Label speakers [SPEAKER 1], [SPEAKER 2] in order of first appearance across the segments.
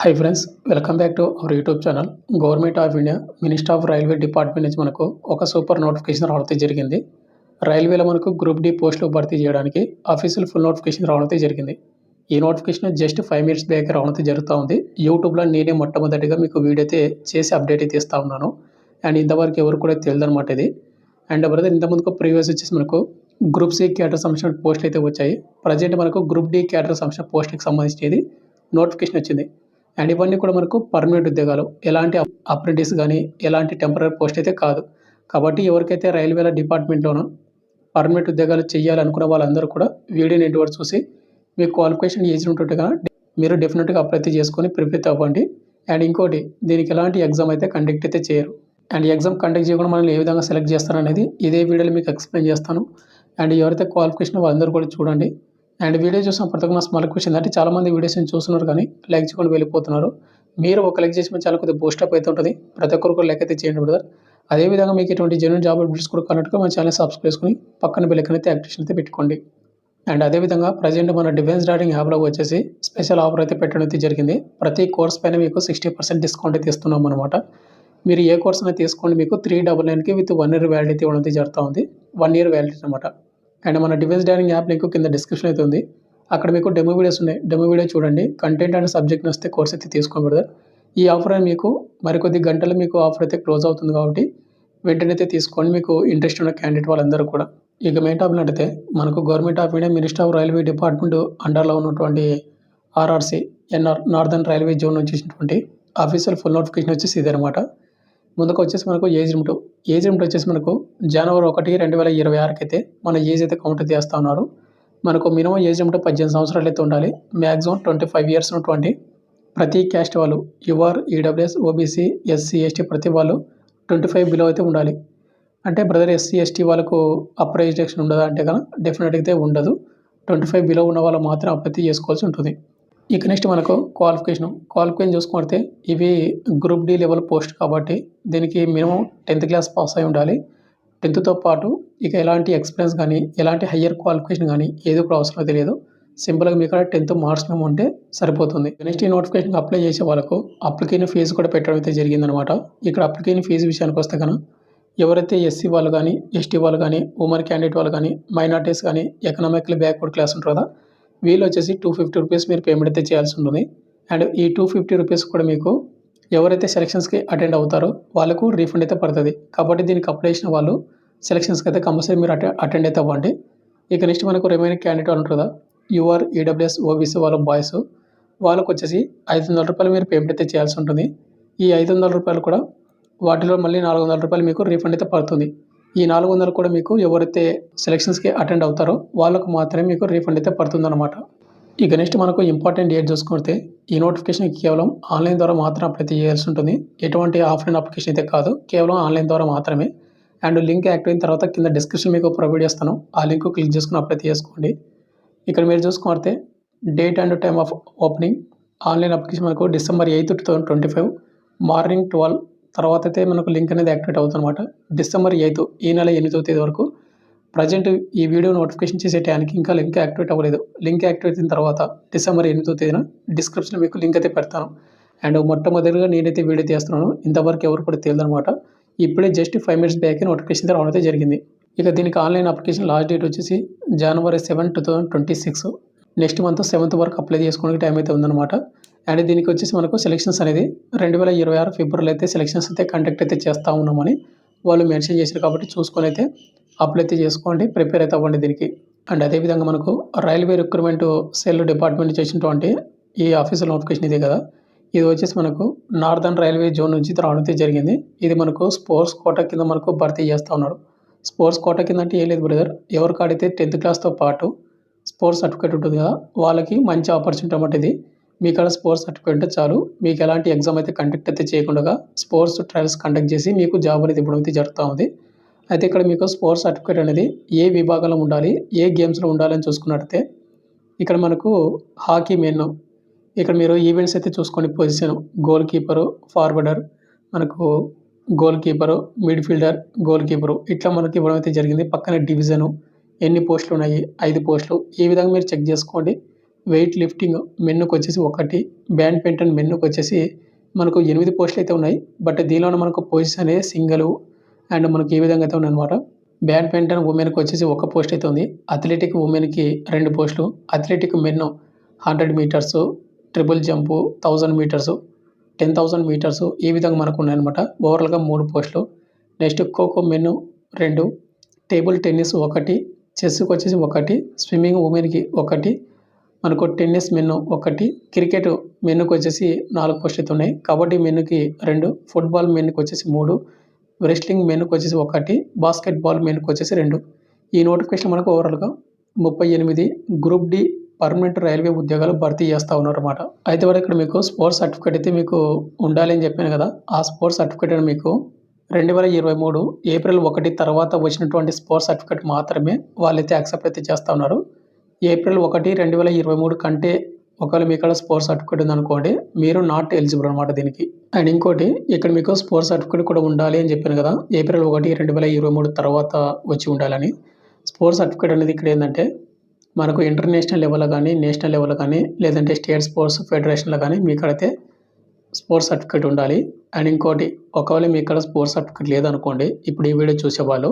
[SPEAKER 1] Hi friends, welcome back to our YouTube channel. Government of India minister of railway department నుంచి మనకు ఒక super notification రావడం జరిగింది. రైల్వేలో మనకు గ్రూప్ డి పోస్టులు భర్తీ చేయడానికి అఫీషియల్ ఫుల్ నోటిఫికేషన్ రావడం జరిగింది. ఈ నోటిఫికేషన్ జస్ట్ 5 మినిట్స్ బ్యాక్ రావడం జరుగుతూ ఉంది. యూట్యూబ్లో నేనే మొట్టమొదటిగా మీకు వీడియో అయితే చేసి అప్డేట్ అయితే ఇస్తూ ఉన్నాను. అండ్ ఇంతవరకు ఎవరు కూడా తెలియదన్నమాట ఇది. అండ్ బ్రదర్, ఇంతకుముందుకు ప్రీవియస్ వచ్చేసి మనకు గ్రూప్ సి క్యాడర్ సంబంధించిన పోస్టులు అయితే వచ్చాయి. ప్రజెంట్ మనకు గ్రూప్ డి క్యాడర్ సంబంధించిన పోస్టులకు సంబంధించి నోటిఫికేషన్ వచ్చింది. అండ్ ఇవన్నీ కూడా మనకు పర్మనెంట్ ఉద్యోగాలు, ఎలాంటి అప్రెంటిస్ కానీ ఎలాంటి టెంపరీ పోస్ట్ అయితే కాదు. కాబట్టి ఎవరికైతే రైల్వేల డిపార్ట్మెంట్లోనూ పర్మనెంట్ ఉద్యోగాలు చేయాలనుకున్న వాళ్ళందరూ కూడా వీడియోని ఎండ్ వరకు చూసి మీ క్వాలిఫికేషన్ ఏజ్ ఉంటుండగా మీరు డెఫినెట్గా అప్లై చేసుకొని ప్రిపేర్ అవ్వండి. అండ్ ఇంకోటి, దీనికి ఎలాంటి ఎగ్జామ్ అయితే కండక్ట్ అయితే చేయరు. అండ్ ఎగ్జామ్ కండక్ట్ చేయకుండా మనల్ని ఏ విధంగా సెలెక్ట్ చేస్తారనేది ఇదే వీడియోలో మీకు ఎక్స్ప్లెయిన్ చేస్తాను. అండ్ ఎవరైతే క్వాలిఫికేషన్ వాళ్ళందరూ కూడా చూడండి. అండ్ వీడియో చూసిన ప్రతి ఒక్క స్మాల్ క్వశ్చన్ అంటే చాలామంది వీడియోస్ని చూస్తున్నారు కానీ లైక్ చేయకుండా వెళ్ళిపోతున్నారు. మీరు ఒక లైక్ చేసి చాలా కొద్దిగా బూస్టప్ అయితే ఉంటుంది. ప్రతి ఒక్కరు కూడా లైక్ అయితే చేయండి బ్రదర్. అదేవిధంగా మీకు ఎటువంటి జెన్యూన్ జాబ్ అప్డేట్స్ కూడా కావాలంటే మన ఛానల్ సబ్స్క్రైబ్ చేసుకుని పక్కన బెల్ ఐకాన్ అయితే యాక్టివేషన్ అయితే పెట్టుకోండి. అండ్ అదేవిధంగా ప్రజెంట్ మన డిఫెన్స్ డాటింగ్ యాప్లో వచ్చేసి స్పెషల్ ఆఫర్ అయితే పెట్టడం అయితే జరిగింది. ప్రతి కోర్స్ పైన మీకు 60% డిస్కౌంట్ అయితే ఇస్తున్నాం అనమాట. మీరు ఏ కోర్స్ అయినా తీసుకోండి, మీకు 399కి విత్ 1 ఇయర్ వ్యాలిడిటీ ఇవ్వడం అయితే జరుగుతూ ఉంది. 1 ఇయర్ వ్యాలిడిటీ అనమాట. అండ్ మన డిఫెన్స్ డాటింగ్ యాప్ లింక్ కింద డిస్క్రిప్షన్ అయితే ఉంది. అక్కడ మీకు డెమో వీడియోస్ ఉన్నాయి. డెమో వీడియో చూడండి. కంటెంట్ అండ్ సబ్జెక్ట్ వస్తే కోర్స్ అయితే తీసుకోండి బ్రదర్. ఈ ఆఫర్ అని మీకు మరికొద్ది గంటలు మీకు ఆఫర్ అయితే క్లోజ్ అవుతుంది కాబట్టి వెంటనే అయితే తీసుకోండి, మీకు ఇంట్రెస్ట్ ఉన్న క్యాండిడేట్ వాళ్ళందరూ కూడా. ఇక మెయిన్ టాపిక్ అంటే మనకు government of India minister of railway department అండర్లో ఉన్నటువంటి ఆర్ఆర్సీ నార్దర్న్ రైల్వే జోన్ నుంచి వచ్చినటువంటి అఫీషియల్ ఫుల్ నోటిఫికేషన్ వచ్చేసి ఇదనమాట. ముందుకు వచ్చేసి మనకు ఏజ్ లిమిట్ వచ్చేసి మనకు జనవరి 1, 2026 అయితే మన ఏజ్ అయితే కౌంట్ చేస్తూ ఉన్నారు. మనకు మినిమం ఏజ్ లిమిట్ 18 సంవత్సరాలు అయితే ఉండాలి. మ్యాక్సిమం 25 ఇయర్స్ ఉన్నటువంటి ప్రతి క్యాస్ట్ వాళ్ళు your, EWS, OBC, SC, ST ప్రతి వాళ్ళు 25 బిలో అయితే ఉండాలి. అంటే బ్రదర్, ఎస్సీ, ఎస్టీ వాళ్ళకు అప్పర్ ఎడ్యుకేషన్ ఉండదా అంటే కనుక డెఫినెట్గా అయితే ఉండదు. 25 బిలో ఉన్న వాళ్ళు మాత్రం అప్లై చేసుకోవాల్సి ఉంటుంది. ఇక నెక్స్ట్ మనకు క్వాలిఫికేషన్ చూసుకుంటే ఇవి గ్రూప్ డి లెవెల్ పోస్ట్ కాబట్టి దీనికి మినిమం 10th క్లాస్ పాస్ అయి ఉండాలి. 10థ్తో పాటు ఇక ఎలాంటి ఎక్స్పీరియన్స్ కానీ ఎలాంటి హయ్యర్ క్వాలిఫికేషన్ కానీ ఏది కూడా అవసరం తెలియదు. సింపుల్గా మీ కాడ 10th మార్క్స్ మేము ఉంటే సరిపోతుంది. నెక్స్ట్ ఈ నోటిఫికేషన్ అప్లై చేసే వాళ్ళకు అప్లికేషన్ ఫీజు కూడా పెట్టడం అయితే జరిగిందనమాట. ఇక్కడ అప్లికేషన్ ఫీజు విషయానికి వస్తే కనుక ఎవరైతే ఎస్సీ వాళ్ళు కానీ, ఎస్టీ వాళ్ళు కానీ, ఉమెన్ క్యాండిడేట్ వాళ్ళు కానీ, మైనార్టీస్ కానీ, ఎకనామికల్లీ బ్యాక్వర్డ్ క్లాస్ ఉంటారు కదా, వీళ్ళు వచ్చేసి 250 రూపీస్ మీరు పేమెంట్ అయితే చేయాల్సి ఉంటుంది. అండ్ ఈ 250 రూపీస్ కూడా మీకు ఎవరైతే సెలక్షన్స్కి అటెండ్ అవుతారో వాళ్ళకు రీఫండ్ అయితే పడుతుంది. కాబట్టి దీనికి అప్లై చేసిన వాళ్ళు సెలక్షన్స్కి అయితే కంపల్సరీ మీరు అటెండ్ అయితే అవ్వండి. ఇక నెక్స్ట్ మనకు రిమైనింగ్ క్యాండిడేట్ ఉంటారు కదా, యూఆర్, ఈడబ్ల్యూఎస్, ఓబీసీ వాళ్ళ బాయ్స్ వాళ్ళకు వచ్చేసి 500 రూపాయలు మీరు పేమెంట్ అయితే చేయాల్సి ఉంటుంది. ఈ 500 రూపాయలు కూడా వాటిలో మళ్ళీ 400 రూపాయలు మీకు రీఫండ్ అయితే పడుతుంది. ఈ 400 కూడా మీకు ఎవరైతే సెలక్షన్స్కి అటెండ్ అవుతారో వాళ్ళకు మాత్రమే మీకు రీఫండ్ అయితే పడుతుందన్నమాట. ఇక నెక్స్ట్ మనకు ఇంపార్టెంట్ డేట్ చూసుకుంటే ఈ నోటిఫికేషన్ కేవలం ఆన్లైన్ ద్వారా మాత్రం అప్లై చేయాల్సి ఉంటుంది. ఎటువంటి ఆఫ్లైన్ అప్లికేషన్ అయితే కాదు, కేవలం ఆన్లైన్ ద్వారా మాత్రమే. అండ్ లింక్ యాక్టివ్ అయిన తర్వాత కింద డిస్క్రిప్షన్ మీకు ప్రొవైడ్ చేస్తాను. ఆ లింక్ క్లిక్ చేసుకుని అప్లై చేసుకోండి. ఇక్కడ మీరు చూసుకుంటే date and time of opening online application మనకు December 8, 2025 మార్నింగ్ 12 తర్వాత అయితే మనకు లింక్ అనేది యాక్టివేట్ అవుతుందన్నమాట. December 8 ఈ నెల 8వ తేదీ వరకు. ప్రజెంట్ ఈ వీడియో నోటిఫికేషన్ చేసే టైంకి ఇంకా లింక్ యాక్టివేట్ అవ్వలేదు. లింక్ యాక్టివేట్ అయిన తర్వాత December 8వ తేదీన డిస్క్రిప్షన్లో మీకు లింక్ అయితే పెడతాను. అండ్ మొట్టమొదటిగా నేనైతే వీడియో చేస్తున్నాను. ఇంతవరకు ఎవరు కూడా తెలియదనమాట. ఇప్పుడే జస్ట్ 5 మినిట్స్ బ్యాక్ నోటిఫికేషన్ రావడం అయితే జరిగింది. ఇక దీనికి ఆన్లైన్ అప్లికేషన్ లాస్ట్ డేట్ వచ్చేసి January 7, 2026. నెక్స్ట్ మంత్ 7th వరకు అప్లై చేసుకోవడానికి టైం అయితే ఉందన్నమాట. అండ్ దీనికి వచ్చేసి మనకు సెలక్షన్స్ అనేది 2026 ఫిబ్రవరిలో అయితే సెలక్షన్స్ అయితే కండక్ట్ అయితే చేస్తూ ఉన్నామని వాళ్ళు మెన్షన్ చేశారు. కాబట్టి చూసుకొని అయితే అప్లై అయితే చేసుకోండి, ప్రిపేర్ అయితే అవ్వండి దీనికి. అండ్ అదేవిధంగా మనకు రైల్వే రిక్రూట్మెంట్ సెల్ డిపార్ట్మెంట్ చేసినటువంటి ఈ ఆఫీషియల్ నోటిఫికేషన్ ఇదే కదా, ఇది వచ్చేసి మనకు నార్దర్న్ రైల్వే జోన్ నుంచి రావడం అయితే జరిగింది. ఇది మనకు స్పోర్ట్స్ కోటా కింద మనకు భర్తీ చేస్తూ ఉన్నాడు. స్పోర్ట్స్ కోటా కింద అంటే ఏం లేదు బ్రదర్, ఎవరికాడైతే 10th క్లాస్తో పాటు స్పోర్ట్స్ సర్టిఫికేట్ ఉంటుంది కదా వాళ్ళకి మంచి ఆపర్చునిటీ అన్నమాట ఇది. మీ కాడ స్పోర్ట్స్ సర్టిఫికేట్ ఉంటే చాలు, మీకు ఎలాంటి ఎగ్జామ్ అయితే కండక్ట్ అయితే చేయకుండా స్పోర్ట్స్ ట్రయల్స్ కండక్ట్ చేసి మీకు జాబ్ అనేది ఇవ్వడం అయితే జరుగుతూ ఉంది. అయితే ఇక్కడ మీకు స్పోర్ట్స్ సర్టిఫికేట్ అనేది ఏ విభాగంలో ఉండాలి, ఏ గేమ్స్లో ఉండాలని చూసుకున్నట్టయితే ఇక్కడ మనకు హాకీ మెయిన్. ఇక్కడ మీరు ఈవెంట్స్ అయితే చూసుకోండి. పొజిషన్ గోల్ కీపరు, ఫార్వర్డర్, మనకు goal keeper, mid fielder, goal keeper ఇట్లా మనకి ఇవ్వడం అయితే జరిగింది. పక్కన డివిజను ఎన్ని పోస్టులు ఉన్నాయి, 5 పోస్టులు. ఈ విధంగా మీరు చెక్ చేసుకోండి. వెయిట్ లిఫ్టింగ్ మెన్‌కొచ్చేసి 1, బ్యాడ్మింటన్ మెన్‌కొచ్చేసి మనకు 8 పోస్టులయితే ఉన్నాయి. బట్ దీనిలోనే మనకు పొజిషన్ అనేది సింగిలు అండ్ మనకి ఈ విధంగా అయితే ఉన్నాయన్నమాట. బ్యాడ్మింటన్ వుమెన్‌కొచ్చేసి 1 పోస్ట్ అయితే ఉంది. అథ్లెటిక్ వుమెన్‌కి 2 పోస్టులు. Athletic men 100 metres, triple jump, 1000 metres, 10,000 metres ఈ విధంగా మనకు ఉన్నాయన్నమాట. ఓవరాల్‌గా 3 పోస్టులు. Next kho kho men 2, table tennis 1, చెస్‌కొచ్చేసి 1, స్విమ్మింగ్ వుమెన్‌కి 1, మనకు టెన్నిస్ మెన్ 1, క్రికెట్ మెన్‌కొచ్చేసి 4 పోస్టులు అయితే ఉన్నాయి. కబడ్డీ మెన్‌కి 2, ఫుట్‌బాల్ మెన్‌కొచ్చేసి 3, రెస్లింగ్ మెన్‌కొచ్చేసి 1, బాస్కెట్‌బాల్ మెన్‌కొచ్చేసి 2. ఈ నోటిఫికేషన్ మనకు ఓవరాల్‌గా 38 గ్రూప్ డి పర్మనెంట్ రైల్వే ఉద్యోగాలు భర్తీ చేస్తా ఉన్నారన్నమాట. అయితే వరకు ఇక్కడ మీకు స్పోర్ట్స్ సర్టిఫికేట్ అయితే మీకు ఉండాలి అని చెప్పాను కదా! ఆ స్పోర్ట్స్ సర్టిఫికేట్ అనేది మీకు 2023 ఏప్రిల్ 1 తర్వాత వచ్చినటువంటి స్పోర్ట్స్ సర్టిఫికేట్ మాత్రమే వాళ్ళైతే యాక్సెప్ట్ అయితే చేస్తా ఉన్నారు. ఏప్రిల్ 1, 2023 కంటే ఒకవేళ మీకాడ స్పోర్ట్స్ సర్టిఫికేట్ ఉందనుకోండి, మీరు నాట్ ఎలిజిబుల్ అనమాట దీనికి. అండ్ ఇంకోటి ఇక్కడ మీకు స్పోర్ట్స్ సర్టిఫికేట్ కూడా ఉండాలి అని చెప్పాను కదా! ఏప్రిల్ 1, 2023 తర్వాత వచ్చి ఉండాలని. స్పోర్ట్స్ సర్టిఫికేట్ అనేది ఇక్కడ ఏందంటే, మనకు ఇంటర్నేషనల్ లెవెల్‌లో గానీ, నేషనల్ లెవెల్‌లో గానీ, లేదంటే స్టేట్ స్పోర్ట్స్ ఫెడరేషన్‌లో గానీ మీకాడైతే స్పోర్ట్స్ సర్టిఫికేట్ ఉండాలి. అండ్ ఇంకోటి ఒకవేళ మీకాడ స్పోర్ట్స్ సర్టిఫికేట్ లేదనుకోండి, ఇప్పుడు ఈ వీడియో చూసేవాళ్ళు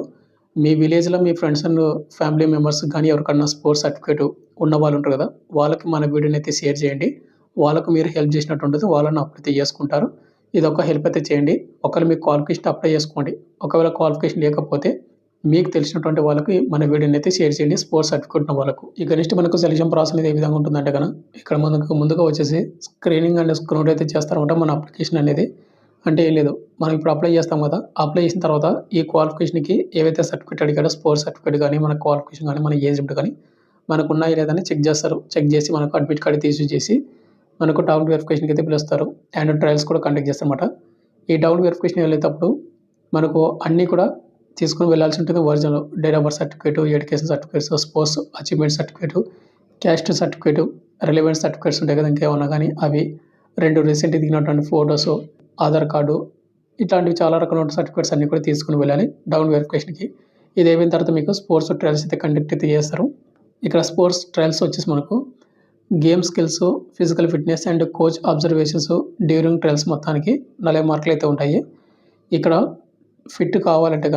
[SPEAKER 1] మీ విలేజ్‌లో మీ ఫ్రెండ్స్ అండ్ ఫ్యామిలీ మెంబర్స్‌కి గానీ ఎవరికన్నా స్పోర్ట్స్ సర్టిఫికేట్ ఉన్నవాళ్ళు ఉంటారు కదా! వాళ్ళకి మన వీడియోని అయితే షేర్ చేయండి. వాళ్ళకు మీరు హెల్ప్ చేసినట్టు ఉంటది. వాళ్ళని అప్లై చేసుకుంటారు. ఇదొక హెల్ప్ అయితే చేయండి. ఒకవేళ మీకు క్వాలిఫికేషన్ అప్లై చేసుకోండి. ఒకవేళ క్వాలిఫికేషన్ లేకపోతే మీకు తెలిసినటువంటి వాళ్ళకి మన వీడియోని అయితే షేర్ చేయండి స్పోర్ట్స్ సర్టిఫికేట్ ఉన్న వాళ్ళకు. ఇక నెక్స్ట్ మనకు సెలక్షన్ ప్రాసెస్ అనేది ఏ విధంగా ఉంటుందంటే ఇక్కడ మనకు ముందుగా వచ్చేసి స్క్రీనింగ్ అండ్ స్క్రూట్ అయితే చేస్తారన్నమాట మన అప్లికేషన్ అనేది. అంటే ఏం లేదు. మనం ఇప్పుడు అప్లై చేస్తాం కదా! అప్లై చేసిన తర్వాత ఈ క్వాలిఫికేషన్‌కి ఏవైతే సర్టిఫికేట్ అడిగాడో స్పోర్ట్స్ సర్టిఫికేట్ గానీ, మన క్వాలిఫికేషన్ గానీ, మన ఏజ్ లిమిట్ గానీ మనకున్నాయా లేదా అని చెక్ చేస్తారు. చెక్ చేసి మనకు అడ్మిట్ కార్డ్ ఇష్యూ చేసి మనకు డాక్యుమెంట్ వెరిఫికేషన్‌కి అయితే పిలుస్తారు. అండ్ ట్రయల్స్ కూడా కండక్ట్ చేస్తారన్నమాట. ఈ డాక్యుమెంట్ వెరిఫికేషన్ వెళ్ళేటప్పుడు మనకు అన్నీ కూడా తీసుకొని వెళ్ళాల్సి ఉంటుంది. Original date of birth certificate, education certificates, sports achievement certificate, caste certificate, relevant certificates ఉంటాయి కదా! ఇంకేమన్నా గానీ అవి, 2 రీసెంట్ దిగినటువంటి ఫోటోసు, ఆధార్ కార్డు ఇట్లాంటివి చాలా రకాల సర్టిఫికేట్స్ అన్నీ కూడా తీసుకొని వెళ్ళాలి డాక్యుమెంట్ వెరిఫికేషన్‌కి. ఇది అయిపోయిన తర్వాత మీకు స్పోర్ట్స్ ట్రయల్స్ అయితే కండక్ట్ అయితే చేస్తారు. ఇక్కడ స్పోర్ట్స్ ట్రయల్స్ వచ్చేసి మనకు game skills, physical fitness and coach observations during trials మొత్తానికి 40 మార్కులు అయితే ఉంటాయి. ఇక్కడ ఫిట్ కావాలంటే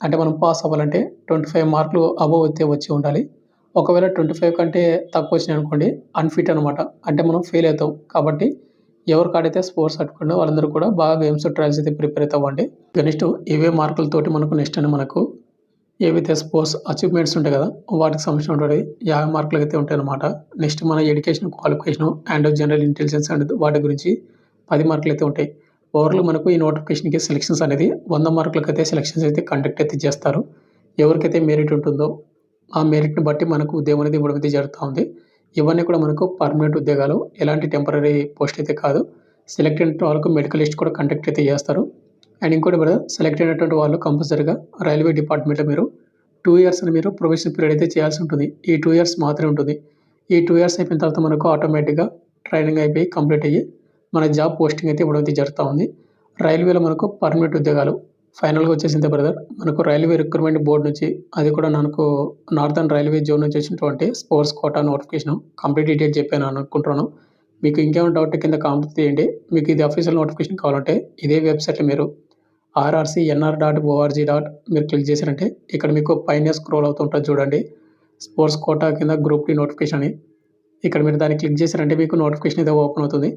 [SPEAKER 1] అంటే మనం పాస్ అవ్వాలంటే 25 మార్కులు అబోవ్ అయితే వచ్చి ఉండాలి. ఒకవేళ 25 కంటే తక్కువ వచ్చినాయనుకోండి అన్‌ఫిట్ అనమాట. అంటే మనం ఫెయిల్ అవుతాం. కాబట్టి ఎవరికాడైతే స్పోర్ట్స్ సర్టిఫికేట్ ఉందో వాళ్ళందరూ కూడా బాగా గేమ్స్ ట్రయల్స్ అయితే ప్రిపేర్ అయితే అవ్వండి. ఇక నెక్స్ట్ ఇవే మార్కులతోటి నెక్స్ట్ మనకు ఏవైతే స్పోర్ట్స్ అచీవ్‌మెంట్స్ ఉంటాయి కదా! వాటికి సంబంధించినటువంటి 50 మార్కులకైతే ఉంటాయన్నమాట. నెక్స్ట్ మన education qualification and general intelligence and వాటి గురించి 10 మార్కులైతే ఉంటాయి. ఓవరాల్‌గా మనకు ఈ నోటిఫికేషన్‌కి సెలక్షన్స్ అనేది 100 మార్కులకైతే సెలక్షన్స్ అయితే కండక్ట్ అయితే చేస్తారు. ఎవరికైతే మెరిట్ ఉంటుందో ఆ మెరిట్‌ని బట్టి మనకు ఉద్యోగం అనేది ఇవ్వడం అయితే జరుగుతా ఉంది. ఇవన్నీ కూడా మనకు పర్మనెంట్ ఉద్యోగాలు. ఎలాంటి టెంపరరీ పోస్ట్ అయితే కాదు. సెలెక్ట్ అయిన వాళ్ళకు మెడికల్ టెస్ట్ కూడా కండక్ట్ అయితే చేస్తారు. అండ్ ఇంకోటి బ్రదర్ సెలెక్ట్ అయినటువంటి వాళ్ళు కంపల్సరీగా రైల్వే డిపార్ట్మెంట్‌లో మీరు 2 ఇయర్స్ అని మీరు ప్రొబేషన్ పీరియడ్ అయితే చేయాల్సి ఉంటుంది. ఈ 2 ఇయర్స్ మాత్రమే ఉంటుంది. ఈ 2 ఇయర్స్ అయిపోయిన తర్వాత మనకు ఆటోమేటిక్‌గా ట్రైనింగ్ అయిపోయి కంప్లీట్ అయ్యి మన జాబ్ పోస్టింగ్ అయితే ఇవ్వడం అయితే జరుగుతా ఉంది. రైల్వేలో మనకు పర్మనెంట్ ఉద్యోగాలు ఫైనల్‌గా వచ్చేసింది బ్రదర్. మనకు రైల్వే రిక్రూట్మెంట్ బోర్డ్ నుంచి అది కూడా నాకు నార్థర్న్ రైల్వే జోన్ నుంచి వచ్చినటువంటి sports quota notification complete details చెప్పాను అనుకుంటున్నాను. మీకు ఇంకేమైనా డౌట్ కింద కామెంట్ చేయండి. మీకు ఇది అఫీషియల్ నోటిఫికేషన్ కావాలంటే ఇదే వెబ్‌సైట్‌లో మీరు rrcnr.org. మీరు క్లిక్ చేశారంటే ఇక్కడ మీకు పైన స్క్రోల్ అవుతూ ఉంటది చూడండి. స్పోర్ట్స్ కోటా కింద గ్రూప్ డి నోటిఫికేషన్ అని. ఇక్కడ మీరు దాన్ని క్లిక్ చేశారంటే మీకు నోటిఫికేషన్ అయితే ఓపెన్ అవుతుంది.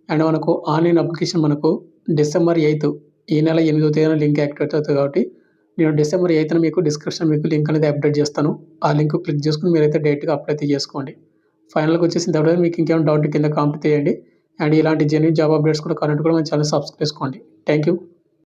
[SPEAKER 1] అండ్ మనకు ఆన్‌లైన్ అప్లికేషన్ మనకు డిసెంబర్ 8 ఈ నెల 8వ తేదీన లింక్ యాక్టివేట్ అవుతది కాబట్టి నేను డిసెంబర్ 8న మీకు డిస్క్రిప్షన్‌లో మీకు లింక్ అనేది అప్డేట్ చేస్తాను. ఆ లింక్ క్లిక్ చేసుకొని మీరైతే డైరెక్ట్‌గా అప్లై అయితే చేసుకోండి. ఫైనల్‌గా వచ్చేసిన తర్వాత మీకు ఇంకేమైనా డౌట్ కింద కామెంట్ చేయండి. అండ్ ఇలాంటి జెన్యూన్ జాబ్ అప్డేట్స్ కూడా కావాలంటే కూడా మన ఛానెల్ సబ్స్క్రైబ్ చేసుకోండి. Thank you.